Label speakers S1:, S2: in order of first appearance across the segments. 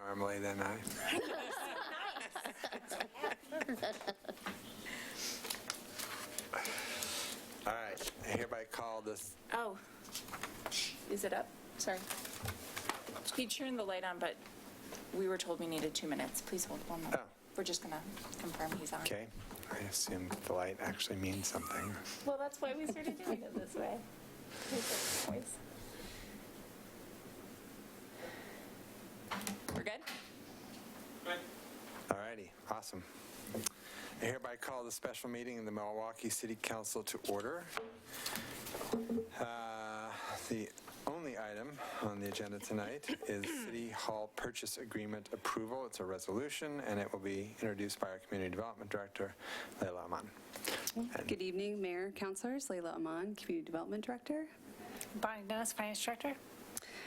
S1: normally, then I. All right, I hereby call this.
S2: Oh, is it up? Sorry. He turned the light on, but we were told we needed 2 minutes. Please hold 1 moment.
S1: Oh.
S2: We're just going to confirm he's on.
S1: Okay, I assume the light actually means something.
S2: Well, that's why we started doing it this way. We're good?
S1: All righty, awesome. I hereby call the special meeting of the Milwaukee City Council to order. The only item on the agenda tonight is City Hall Purchase Agreement Approval. It's a resolution, and it will be introduced by our Community Development Director, Layla Aman.
S3: Good evening, Mayor, Councilors. Layla Aman, Community Development Director.
S2: Bonnie Dennis, Finance Director.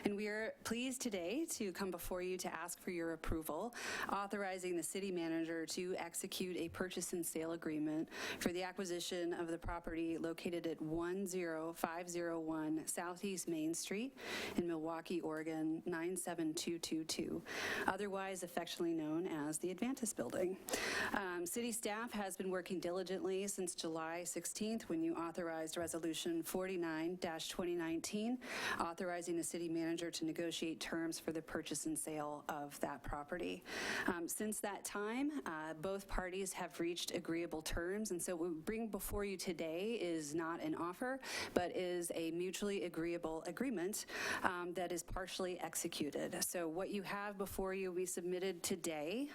S3: And we are pleased today to come before you to ask for your approval, authorizing the city manager to execute a purchase and sale agreement for the acquisition of the property located at 10501 Southeast Main Street in Milwaukee, Oregon, 97222, otherwise affectionately known as the Advantis Building. City staff has been working diligently since July 16th when you authorized Resolution 49-2019, authorizing the city manager to negotiate terms for the purchase and sale of that property. Since that time, both parties have reached agreeable terms, and so what we bring before you today is not an offer, but is a mutually agreeable agreement that is partially executed. So what you have before you, we submitted today,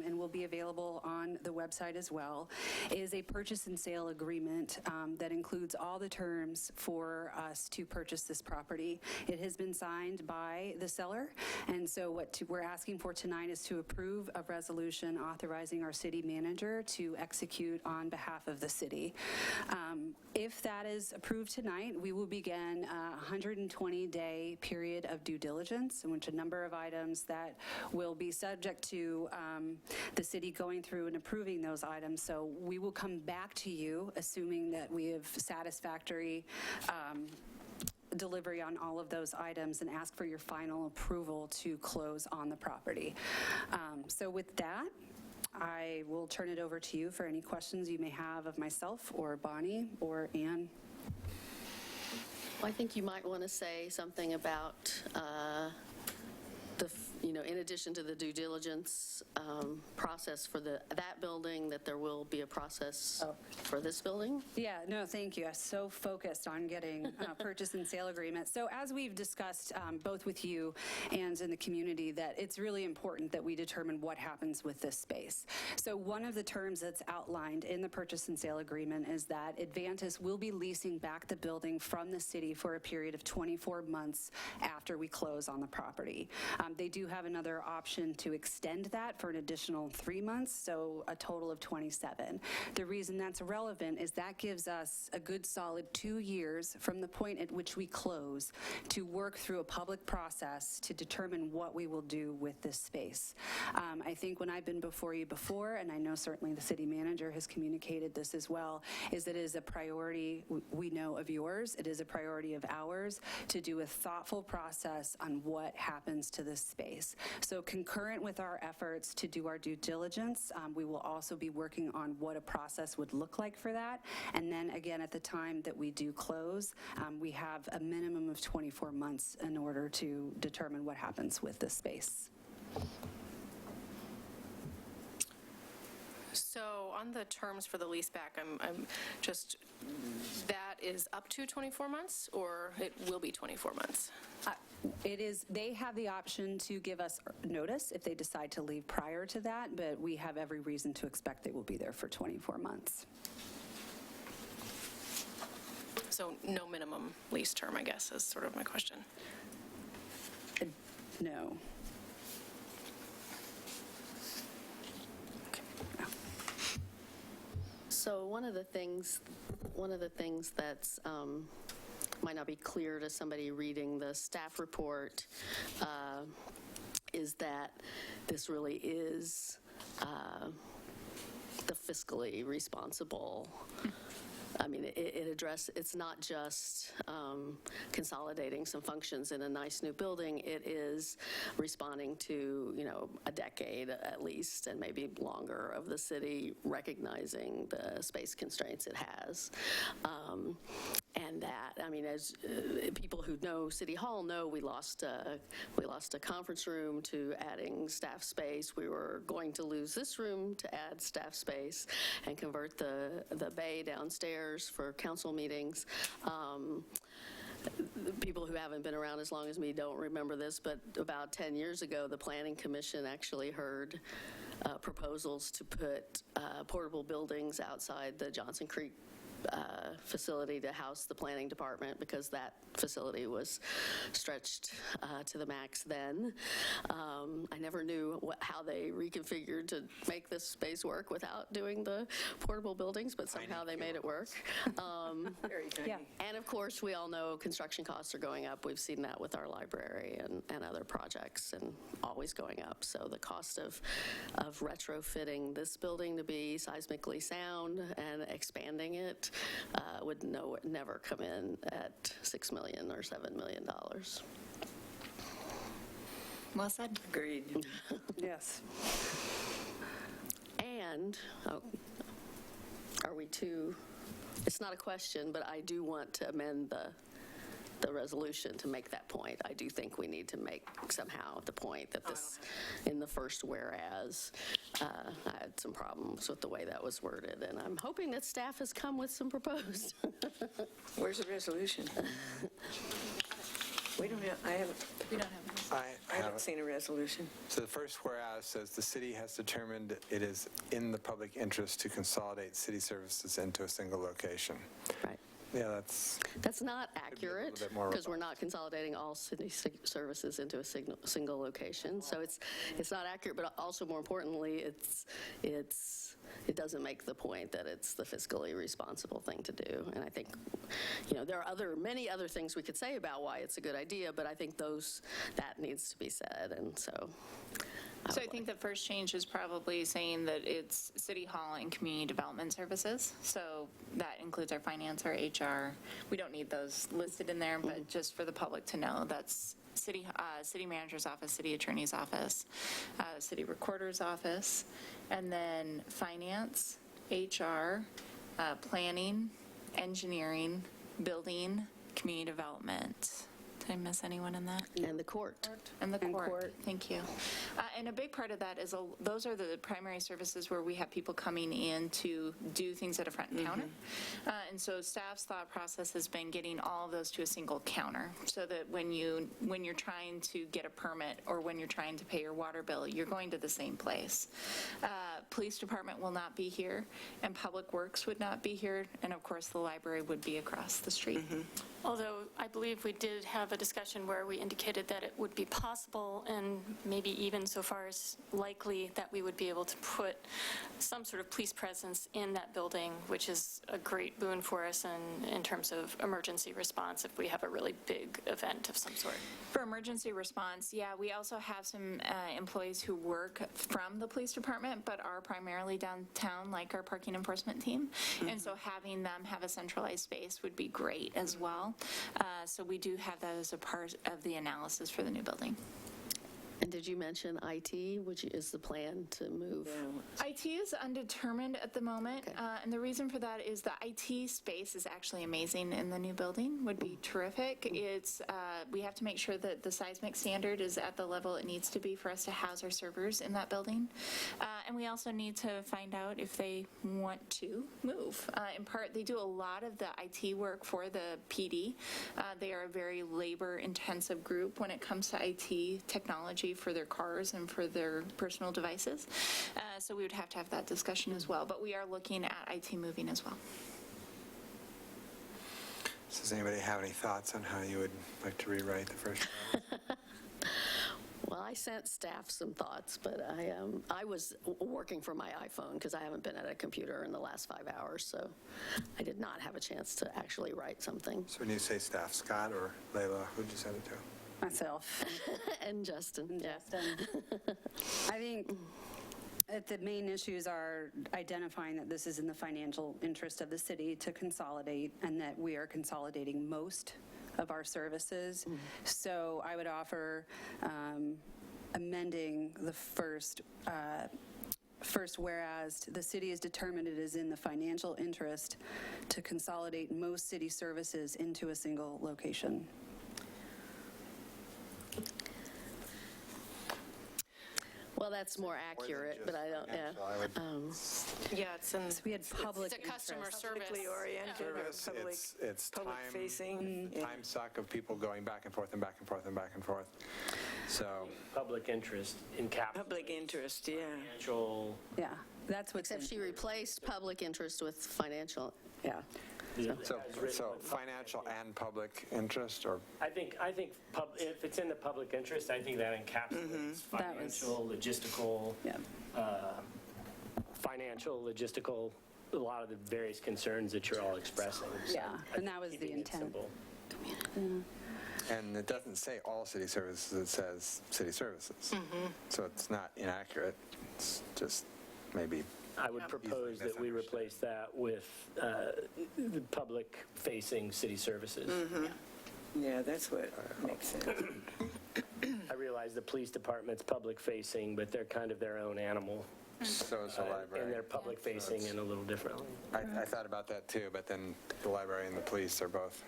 S3: and will be available on the website as well, is a purchase and sale agreement that includes all the terms for us to purchase this property. It has been signed by the seller, and so what we're asking for tonight is to approve a resolution authorizing our city manager to execute on behalf of the city. If that is approved tonight, we will begin a 120-day period of due diligence in which a number of items that will be subject to the city going through and approving those items. So we will come back to you, assuming that we have satisfactory delivery on all of those items, and ask for your final approval to close on the property. So with that, I will turn it over to you for any questions you may have of myself or Bonnie or Ann.
S4: Well, I think you might want to say something about in addition to the due diligence process for that building, that there will be a process for this building?
S3: Yeah, no, thank you. I'm so focused on getting purchase and sale agreement. So as we've discussed both with you and in the community, that it's really important that we determine what happens with this space. So one of the terms that's outlined in the purchase and sale agreement is that Advantis will be leasing back the building from the city for a period of 24 months after we close on the property. They do have another option to extend that for an additional 3 months, so a total of 27. The reason that's relevant is that gives us a good solid 2 years from the point at which we close to work through a public process to determine what we will do with this space. I think when I've been before you before, and I know certainly the city manager has communicated this as well, is that it is a priority we know of yours, it is a priority of ours to do a thoughtful process on what happens to this space. So concurrent with our efforts to do our due diligence, we will also be working on what a process would look like for that. And then again, at the time that we do close, we have a minimum of 24 months in order to determine what happens with this space.
S5: So on the terms for the lease back, I'm just, that is up to 24 months, or it will be 24 months?
S3: It is, they have the option to give us notice if they decide to leave prior to that, but we have every reason to expect they will be there for 24 months.
S5: So no minimum lease term, I guess, is sort of my question.
S3: No.
S4: So one of the things that's might not be clear to somebody reading the staff report is that this really is the fiscally responsible I mean, it's not just consolidating some functions in a nice new building. It is responding to, a decade at least, and maybe longer, of the city recognizing the space constraints it has. And that, I mean, as people who know City Hall know, we lost a conference room to adding staff space. We were going to lose this room to add staff space and convert the bay downstairs for council meetings. People who haven't been around as long as me don't remember this, but about 10 years ago, the Planning Commission actually heard proposals to put portable buildings outside the Johnson Creek facility to house the planning department, because that facility was stretched to the max then. I never knew how they reconfigured to make this space work without doing the portable buildings, but somehow they made it work.
S3: Yeah.
S4: And of course, we all know construction costs are going up. We've seen that with our library and other projects, and always going up. So the cost of retrofitting this building to be seismically sound and expanding it would never come in at $6 million or $7 million.
S2: Well said.
S6: Agreed.
S3: Yes.
S4: And, are we too, it's not a question, but I do want to amend the resolution to make that point. I do think we need to make somehow the point that this, in the first whereas, I had some problems with the way that was worded, and I'm hoping that staff has come with some proposed.
S6: Where's the resolution? We don't have,
S2: We don't have
S6: I haven't seen a resolution.
S1: So the first whereas says the city has determined it is in the public interest to consolidate city services into a single location.
S4: Right.
S1: Yeah, that's,
S4: That's not
S1: be a little
S4: accurate,
S1: bit more
S4: because we're not consolidating all city services into a single location. So it's not accurate, but also more importantly, it doesn't make the point that it's the fiscally responsible thing to do. And I think, there are many other things we could say about why it's a good idea, but I think that needs to be said, and so.
S2: So I think the first change is probably saying that it's City Hall and Community Development Services. So that includes our finance, our HR. We don't need those listed in there, but just for the public to know, that's City Manager's Office, City Attorney's Office, City Recorder's Office, and then finance, HR, planning, engineering, building, community development. Did I miss anyone in that?
S4: And the court.
S2: And the court. Thank you. And a big part of that is those are the primary services where we have people coming in to do things at a front counter. And so staff's thought process has been getting all of those to a single counter, so that when you're trying to get a permit or when you're trying to pay your water bill, you're going to the same place. Police department will not be here, and Public Works would not be here, and of course the library would be across the street.
S7: Although I believe we did have a discussion where we indicated that it would be possible, and maybe even so far as likely, that we would be able to put some sort of police presence in that building, which is a great boon for us in terms of emergency response if we have a really big event of some sort.
S2: For emergency response, yeah, we also have some employees who work from the police department but are primarily downtown, like our parking enforcement team. And so having them have a centralized space would be great as well. So we do have that as a part of the analysis for the new building.
S4: And did you mention IT, which is the plan to move?
S2: IT is undetermined at the moment,
S4: Okay.
S2: And the reason for that is the IT space is actually amazing in the new building, would be terrific. It's, we have to make sure that the seismic standard is at the level it needs to be for us to house our servers in that building. And we also need to find out if they want to move. In part, they do a lot of the IT work for the PD. They are a very labor-intensive group when it comes to IT technology for their cars and for their personal devices. So we would have to have that discussion as well. But we are looking at IT moving as well.
S1: so does anybody have any thoughts on how you would like to rewrite the first whereas?
S4: Well, I sent staff some thoughts, but I was working from my iPhone because I haven't been at a computer in the last 5 hours, so I did not have a chance to actually write something.
S1: So when you say staff, Scott or Layla, who'd you send it to?
S3: Myself.
S4: And Justin.
S3: Justin. I think The main issues are identifying that this is in the financial interest of the city to consolidate, and that we are consolidating most of our services. So I would offer amending the first whereas the city has determined it is in the financial interest to consolidate most city services into a single location.
S4: Well, that's more accurate, but I don't,
S5: Yeah, it's in,
S3: We had public
S5: it's a customer
S3: interest.
S5: service.
S6: Publicly oriented, or
S1: Service, it's time,
S6: public-facing.
S1: time suck of people going back and forth and back and forth and back and forth. So,
S8: Public interest encapsulates
S6: Public interest, yeah.
S8: financial.
S3: Yeah, that's what's in.
S4: except she replaced public interest with financial, yeah.
S1: so financial and public interest, or
S8: I think if it's in the public interest, I think that encapsulates
S3: That was-
S8: financial, logistical,
S3: Yeah.
S8: a lot of the various concerns that you're all expressing. So
S3: Yeah,
S8: I
S3: and that was the
S8: keeping it
S3: intent.
S8: simple.
S1: and it doesn't say all city services, it says city services. So it's not inaccurate, it's just maybe,
S8: I would propose that we replace that with the public-facing city services.
S6: Yeah, that's what makes sense.
S8: I realize the police department's public-facing, but they're kind of their own animal.
S1: so is the
S8: And
S1: library.
S8: they're public-facing in a little differently.
S1: I thought about that too, but then the library and the police are both.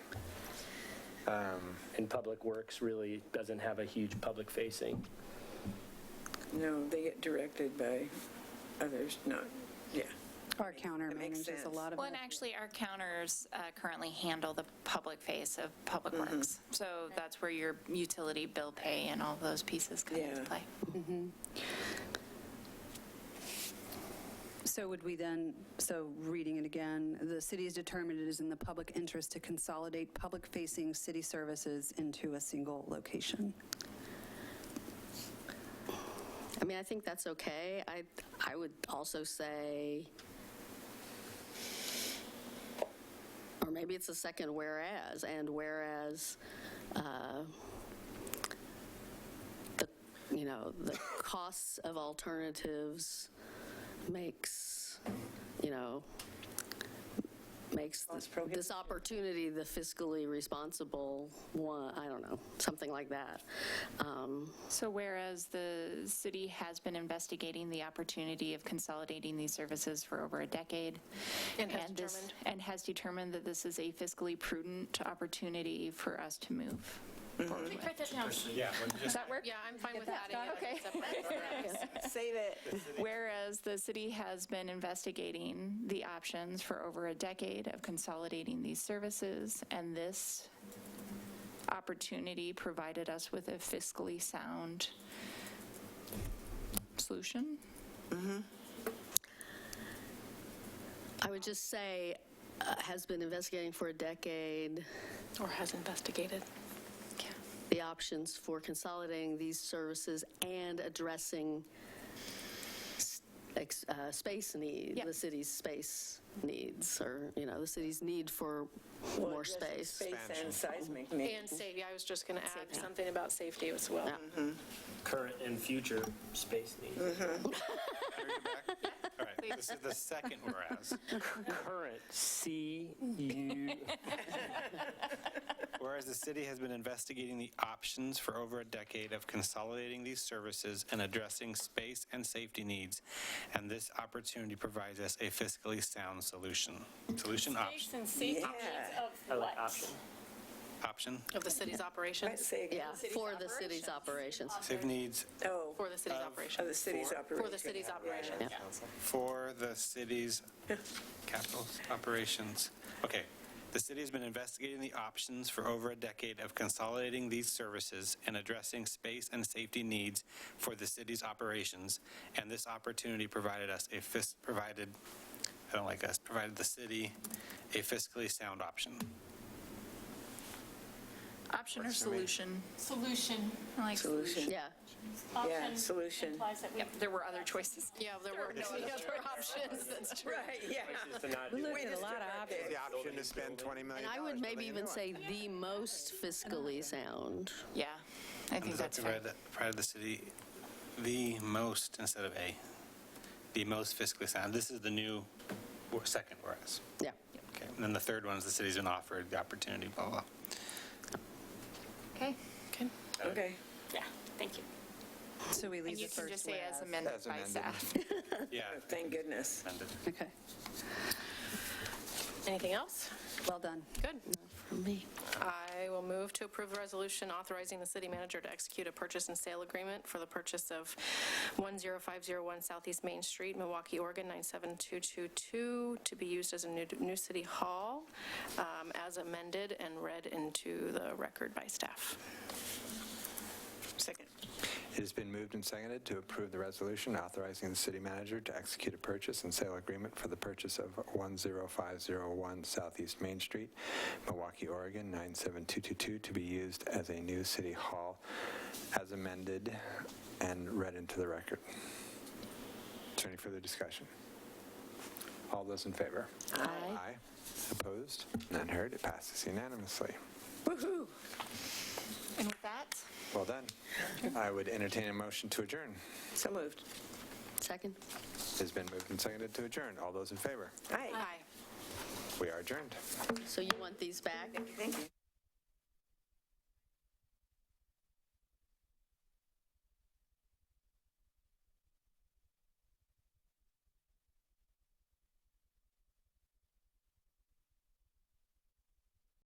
S8: And Public Works really doesn't have a huge public-facing.
S6: No, they get directed by others, not, yeah.
S3: Our counter
S6: That makes
S3: manages a
S6: sense.
S3: lot of
S2: Well, and
S3: it.
S2: actually, our counters currently handle the public face of Public Works. So that's where your utility bill pay and all those pieces come into
S6: Yeah.
S2: play.
S3: So would we then, so reading it again, the city has determined it is in the public interest to consolidate public-facing city services into a single location.
S4: I mean, I think that's okay. I would also say, or maybe it's a second whereas, and whereas the costs of alternatives makes this opportunity the fiscally responsible one. I don't know, something like that.
S2: So whereas the city has been investigating the opportunity of consolidating these services for over a decade. And has determined that this is a fiscally prudent opportunity for us to move forward with.
S7: Write that down.
S2: Does that work?
S5: Yeah, I'm fine with adding it.
S2: Okay.
S6: Say that.
S2: Whereas the city has been investigating the options for over a decade of consolidating these services, and this opportunity provided us with a fiscally sound solution.
S4: I would just say, has been investigating for a decade
S5: Or has investigated.
S4: the options for consolidating these services and addressing space needs,
S2: Yep.
S4: the city's space needs, or, the city's need for more space.
S6: Space and seismic
S5: And
S6: needs.
S5: safety, I was just going to add something about safety as well.
S4: Yeah.
S8: Current and future space needs.
S9: All right, this is the second whereas.
S8: Current, CU.
S9: Whereas the city has been investigating the options for over a decade of consolidating these services and addressing space and safety needs, and this opportunity provides us a fiscally sound solution. Solution option.
S7: Space and safety
S6: Yeah.
S7: needs
S8: I
S7: of
S8: like
S7: what?
S8: option.
S9: Option.
S5: Of the city's
S6: I'd
S5: operations.
S6: say,
S4: Yeah, for the city's operations.
S9: Safety needs
S6: oh,
S5: For the city's
S6: of
S5: operations.
S6: the city's operation.
S5: For the city's operations.
S4: Yeah.
S9: for the city's capital operations. Okay. The city has been investigating the options for over a decade of consolidating these services and addressing space and safety needs for the city's operations, and this opportunity provided the city a fiscally sound option.
S2: Option or solution?
S7: Solution.
S2: I like
S6: Solution.
S4: Yeah.
S7: Option
S6: solution.
S7: implies that we
S2: Yep, there were other choices.
S5: Yeah, there were no other options. That's true.
S6: Right, yeah.
S8: Just to not do
S3: Looked
S8: it.
S3: at a lot of options.
S1: The option to spend $20 million.
S4: And I would maybe even say the most fiscally sound.
S2: Yeah, I think that's fair.
S9: Provided the city the most instead of a. be most fiscally sound. This is the new second whereas.
S4: Yeah.
S9: Okay, and then the third one is the city's been offered the opportunity, blah, blah.
S2: Okay.
S5: Okay.
S6: Okay.
S7: Yeah, thank you.
S3: So we
S2: And
S3: leave
S2: you
S3: the
S2: can
S3: first
S2: just say as
S3: whereas.
S2: amended
S1: As
S2: by
S1: amended.
S2: staff.
S9: Yeah.
S6: Thank goodness.
S9: Amended.
S3: Okay,
S5: Anything else?
S3: well done.
S5: Good.
S4: From me.
S5: I will move to approve a resolution authorizing the city manager to execute a purchase and sale agreement for the purchase of 10501 Southeast Main Street, Milwaukee, Oregon, 97222, to be used as a new city hall, as amended and read into the record by staff.
S6: Second.
S1: It has been moved and seconded to approve the resolution authorizing the city manager to execute a purchase and sale agreement for the purchase of 10501 Southeast Main Street, Milwaukee, Oregon, 97222, to be used as a new city hall, as amended and read into the record. Is there any further discussion? All those in favor?
S4: Aye.
S1: Aye. Opposed? None heard. It passes unanimously.
S6: Woohoo.
S2: And with that,
S1: Well done. I would entertain a motion to adjourn.
S6: So moved.
S4: Second?
S1: It has been moved and seconded to adjourn. All those in favor?
S6: Aye.
S5: Aye.
S1: We are adjourned.
S4: So you want these back?
S6: Thank you.